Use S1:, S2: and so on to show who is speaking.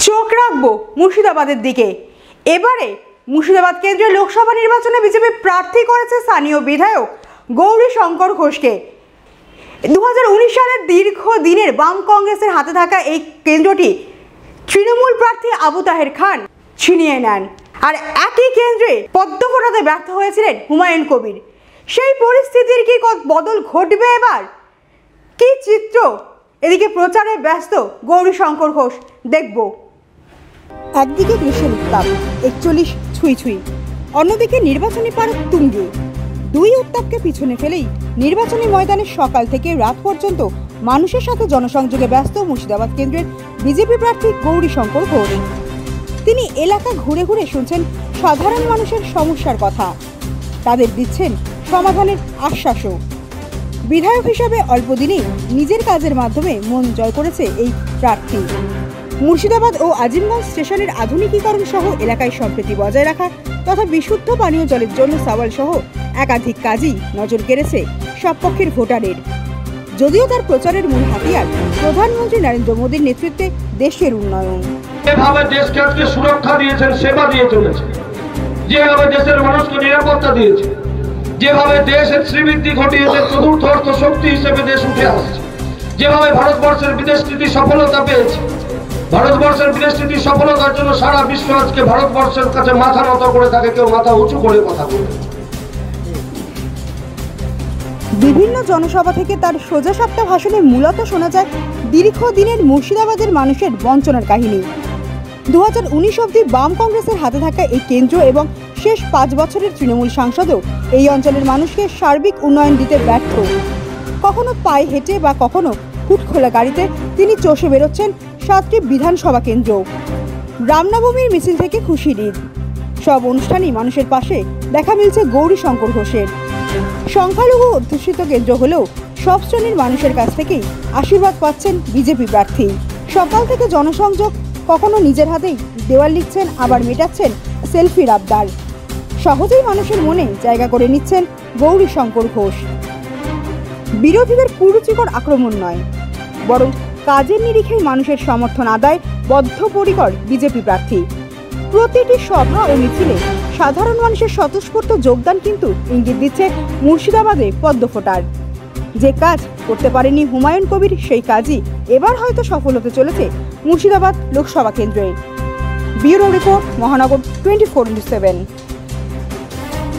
S1: চোখ রাখবো মুর্শিদাবাদের দিকে। এবারে মুর্শিদাবাদ কেন্দ্রে লোকসভা নির্বাচনে বিজেপি প্রার্থী করেছে স্থানীয় বিধায়ক গৌরীশঙ্কর ঘোষকে। 2019 সালের দীর্ঘদিনের বাম কংগ্রেসের হাতে থাকা এই কেন্দ্রটি তৃণমূল প্রার্থী আবু তাহের খান ছিনিয়ে নেন। আর একই কেন্দ্রে পদ্ম ফোটাতে ব্যর্থ হয়েছিলেন হুমায়ুন কবির। সেই পরিস্থিতির কি বদল ঘটবে এবার? কি চিত্র? এদিকে প্রচারে ব্যস্ত গৌরীশঙ্কর ঘোষ, দেখব। একদিকে গ্রীষ্মের উত্তাপ 41 ছুঁই ছুঁই, অন্যদিকে নির্বাচনী পারদ তুঙ্গে। দুই উত্তাপকে পিছনে ফেলেই নির্বাচনী ময়দানে সকাল থেকে রাত পর্যন্ত মানুষের সাথে জনসংযোগে ব্যস্ত মুর্শিদাবাদ কেন্দ্রের বিজেপি প্রার্থী গৌরীশঙ্কর ঘোষ। তিনি এলাকা ঘুরে ঘুরে শুনছেন সাধারণ মানুষের সমস্যার কথা, তাদের দিচ্ছেন সমাধানের আশ্বাসও। বিধায়ক হিসাবে অল্প দিনেই নিজের কাজের মাধ্যমে মন জয় করেছে এই প্রার্থী। মুর্শিদাবাদ ও আজিমগঞ্জ স্টেশনের আধুনিকীকরণ সহ এলাকায় সম্প্রীতি বজায় রাখা তথা বিশুদ্ধ পানীয় জলের জন্য সওয়াল সহ একাধিক কাজই নজর কেড়েছে সব পক্ষের ভোটারের। যদিও তার প্রচারের মূল হাতিয়ার প্রধানমন্ত্রী নরেন্দ্র মোদীর নেতৃত্বে দেশের উন্নয়ন।
S2: যেভাবে দেশকে আজকে সুরক্ষা দিয়েছেন, সেবা দিয়ে চলেছে, যেভাবে দেশের মানুষকে নিরাপত্তা দিয়েছে, যেভাবে দেশের শ্রীবৃদ্ধি ঘটিয়েছে, চতুর্থ অর্থ শক্তি হিসেবে দেশ উঠে আসছে, যেভাবে ভারতবর্ষের বিদেশ নীতি সফলতা পেয়েছে, ভারতবর্ষের বিদেশ নীতি সফলতার জন্য সারা বিশ্ব আজকে ভারতবর্ষের কাছে মাথা নত করে থাকে, কেউ মাথা উঁচু করে কথা বলে।
S1: বিভিন্ন জনসভা থেকে তার সোজাসাপটা ভাষণে মূলত শোনা যায় দীর্ঘদিনের মুর্শিদাবাদের মানুষের বঞ্চনার কাহিনী। 2019 অবধি বাম কংগ্রেসের হাতে থাকা এই কেন্দ্র এবং শেষ 5 বছরের তৃণমূল সাংসদও এই অঞ্চলের মানুষকে সার্বিক উন্নয়ন দিতে ব্যর্থ। কখনো পায়ে হেঁটে বা কখনো হুটখোলা গাড়িতে তিনি চষে বেরোচ্ছেন 7টি বিধানসভা কেন্দ্র। রামনবমীর মিছিল থেকে খুশির ঈদ, সব অনুষ্ঠানই মানুষের পাশে দেখা মিলছে গৌরীশঙ্কর ঘোষের। সংখ্যালঘু অধ্যুষিত কেন্দ্র হলেও সব শ্রেণীর মানুষের কাছ থেকেই আশীর্বাদ পাচ্ছেন বিজেপি প্রার্থী। সকাল থেকে জনসংযোগ, কখনো নিজের হাতেই দেওয়াল লিখছেন, আবার মেটাচ্ছেন সেলফির আবদার। সহজেই মানুষের মনে জায়গা করে নিচ্ছেন গৌরীশঙ্কর ঘোষ। বিরোধীদের কুরুচিকর আক্রমণ নয়, বরং কাজের নিরিখেই মানুষের সমর্থন আদায় বদ্ধপরিকর বিজেপি প্রার্থী। প্রতিটি সভা ও মিছিলে সাধারণ মানুষের স্বতঃস্ফূর্ত যোগদান কিন্তু ইঙ্গিত দিচ্ছে মুর্শিদাবাদে পদ্ম ফোটার। যে কাজ করতে পারেনি হুমায়ুন কবির, সেই কাজই এবার হয়তো সফল হতে চলেছে মুর্শিদাবাদ লোকসভা কেন্দ্রে। ব্যুরো রিপোর্ট, মহানগর 24/7।